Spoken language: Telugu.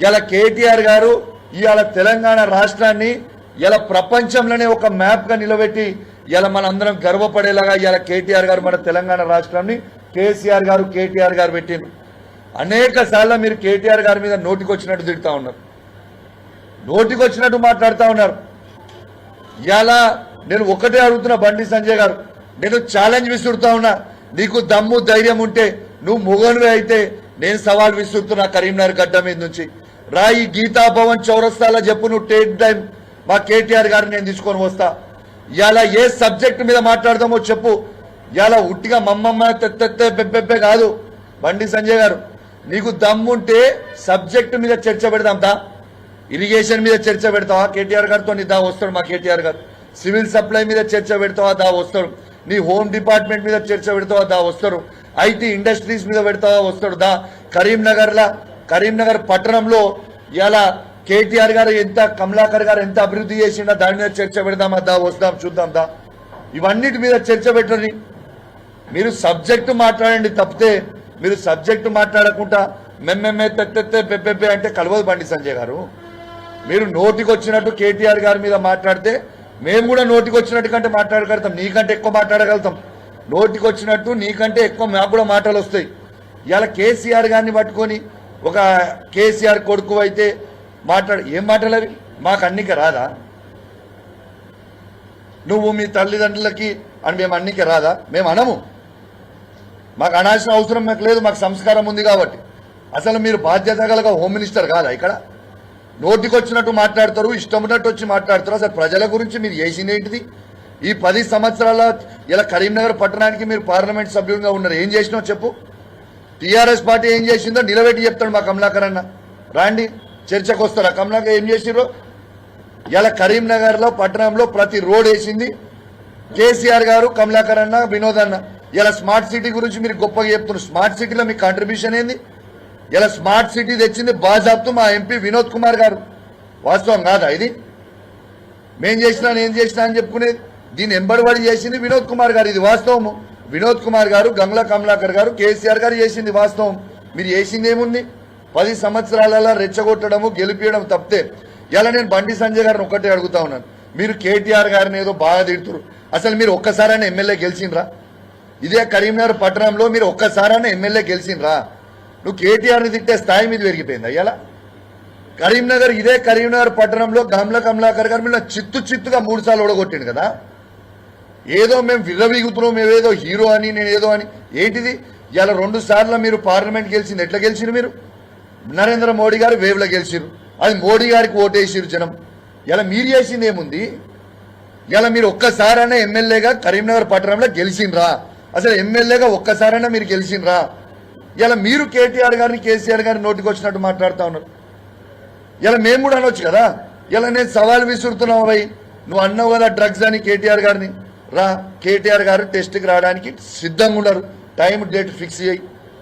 ఇలా కేటీఆర్ గారు ఇవాళ తెలంగాణ రాష్ట్రాన్ని ఇలా ప్రపంచంలోనే ఒక మ్యాప్ గా నిలబెట్టి ఇలా మనందరం గర్వపడేలాగా ఇలా కేటీఆర్ గారు మన తెలంగాణ రాష్ట్రాన్ని కేసీఆర్ గారు కేటీఆర్ గారు పెట్టిండ్రు. అనేక సార్లు మీరు కేటీఆర్ గారి మీద నోటికొచ్చినట్టు తిడుతూ ఉన్నారు, నోటికొచ్చినట్టు మాట్లాడుతూ ఉన్నారు. ఇలా నేను ఒకటే అడుగుతున్నా బండి సంజయ్ గారు, నేను ఛాలెంజ్ విసురుతా ఉన్నా, నీకు దమ్ము ధైర్యం ఉంటే నువ్వు మొగనువే అయితే నేను సవాల్ విసురుతున్నా కరీంనగర్ గడ్డ మీద నుంచి రా, ఈ గీతా భవన్ చౌరస్తాలో చెప్పు, నువ్వు టేక్ టైం మా కేటీఆర్ గారిని నేను తీసుకొని వస్తా. ఇలా ఏ సబ్జెక్ట్ మీద మాట్లాడదామో చెప్పు. ఇలా ఉట్టిగా మమ్మమ్మ తెత్తే పెబ్బెబ్బే కాదు. బండి సంజయ్ గారు, నీకు దమ్ముంటే సబ్జెక్టు మీద చర్చ పెడదాం దా. ఇరిగేషన్ మీద చర్చ పెడతావా కేటీఆర్ గారితో, దా వస్తాడు మా కేటీఆర్ గారు. సివిల్ సప్లై మీద చర్చ పెడతావా, దా వస్తాడు. నీ హోమ్ డిపార్ట్మెంట్ మీద చర్చ పెడతావా, దా వస్తాడు. ఐటీ ఇండస్ట్రీస్ మీద పెడతావా, వస్తాడు దా. కరీంనగర్ పట్టణంలో ఇలా కేటీఆర్ గారు ఎంత, కమలాకర్ గారు ఎంత అభివృద్ధి చేసిండో దాని మీద చర్చ పెడదామా, దా వస్తాం చూద్దాం దా. ఇవన్నిటి మీద చర్చ పెట్టండి. మీరు సబ్జెక్టు మాట్లాడండి తప్పితే మీరు సబ్జెక్టు మాట్లాడకుండా మెమ్మెమ్మే తెత్తెత్తే పెబ్బెబ్బే అంటే కలవదు బండి సంజయ్ గారు. మీరు నోటికొచ్చినట్టు కేటీఆర్ గారి మీద మాట్లాడితే మేము కూడా నోటికొచ్చినట్టు కంటే మాట్లాడగలుగుతాం, నీకంటే ఎక్కువ మాట్లాడగలుగుతాం. నోటికొచ్చినట్టు నీకంటే ఎక్కువ మాకు కూడా మాటలు వస్తాయి. ఇలా కేసీఆర్ గారిని పట్టుకొని ఒక కేసీఆర్ కొడుకు అయితే ఏం మాటలు అవి? మాకు అన్నిక రాదా? నువ్వు మీ తల్లిదండ్రులకి అని మేము అన్నిక రాదా? మేము అనము, మాకు అనాల్సిన అవసరం మాకు లేదు, మాకు సంస్కారం ఉంది కాబట్టి. అసలు మీరు బాధ్యత గల హోమ్ మినిస్టర్ కాదా? ఇక్కడ నోటికొచ్చినట్టు మాట్లాడతారు, ఇష్టం ఉన్నట్టు వచ్చి మాట్లాడతారు. అసలు ప్రజల గురించి మీరు చేసిందేంటిది? ఈ 10 సంవత్సరాల ఇలా కరీంనగర్ పట్టణానికి మీరు పార్లమెంట్ సభ్యులుగా ఉన్నారు, ఏం చేసినావు చెప్పు. టీఆర్ఎస్ పార్టీ ఏం చేసిందో నిలబెట్టి చెప్తాడు మా కమలాకర్ అన్న. రాండి చర్చకు వస్తారా? కమలాకర్ ఏం చేసిరో ఇలా కరీంనగర్లో పట్టణంలో ప్రతి రోడ్ వేసింది కేసీఆర్ గారు, కమలాకర్ అన్న, వినోద్ అన్న. ఇలా స్మార్ట్ సిటీ గురించి మీరు గొప్పగా చెప్తున్నారు. స్మార్ట్ సిటీలో మీ కాంట్రిబ్యూషన్ ఏంది? ఇలా స్మార్ట్ సిటీ తెచ్చింది బాజాబ్తు మా ఎంపీ వినోద్ కుమార్ గారు. వాస్తవం కాదా ఇది? మేం చేసినా నేను చేసినా అని చెప్పుకునేది. దీన్ని ఎంబడిబడి చేసింది వినోద్ కుమార్ గారు, ఇది వాస్తవము. వినోద్ కుమార్ గారు, గంగ్లా కమలాకర్ గారు, కేసీఆర్ గారు చేసింది వాస్తవం. మీరు చేసింది ఏముంది? 10 సంవత్సరాలలో రెచ్చగొట్టడము గెలిపించడం తప్పితే. ఇలా నేను బండి సంజయ్ గారిని ఒక్కటే అడుగుతా ఉన్నాను, మీరు కేటీఆర్ గారిని ఏదో బాగా తిడుతురు, అసలు మీరు ఒక్కసారైనా ఎమ్మెల్యే గెలిచిండ్రా? ఇదే కరీంనగర్ పట్టణంలో మీరు ఒక్కసారైనా ఎమ్మెల్యే గెలిచిండ్రా? నువ్వు కేటీఆర్ని తిట్టే స్థాయి మీద పెరిగిపోయింది. ఇలా కరీంనగర్, ఇదే కరీంనగర్ పట్టణంలో గంగ్లా కమలాకర్ గారు మీరు చిత్తుగా 3 సార్లు ఓడగొట్టిండు కదా. ఏదో మేము విర్రవీగుతున్నాం, మేమేదో హీరో అని, నేను ఏదో అని. ఏంటిది? ఇలా 2 సార్లు మీరు పార్లమెంట్ గెలిచింది. ఎట్లా గెలిచిరు మీరు? నరేంద్ర మోడీ గారు వేవ్లో గెలిచిరు, అది మోడీ గారికి ఓటేసిరు జనం. ఇలా మీరు చేసింది ఏముంది? ఇలా మీరు ఒక్కసారైనా ఎమ్మెల్యేగా కరీంనగర్ పట్టణంలో గెలిచిండ్రా? అసలు ఎమ్మెల్యేగా ఒక్కసారైనా మీరు గెలిచిండ్రా? ఇలా మీరు కేటీఆర్ గారిని, కేసీఆర్ గారిని నోటికొచ్చినట్టు మాట్లాడుతూ ఉన్నారు. ఇలా మేము కూడా అనొచ్చు కదా. ఇలా నేను సవాల్ విసురుతున్నావు భయ్, నువ్వు అన్నావు కదా డ్రగ్స్ అని కేటీఆర్ గారిని. రా, కేటీఆర్ గారు టెస్ట్కి రావడానికి సిద్ధంగా ఉన్నారు, టైం డేట్ ఫిక్స్ చేయి.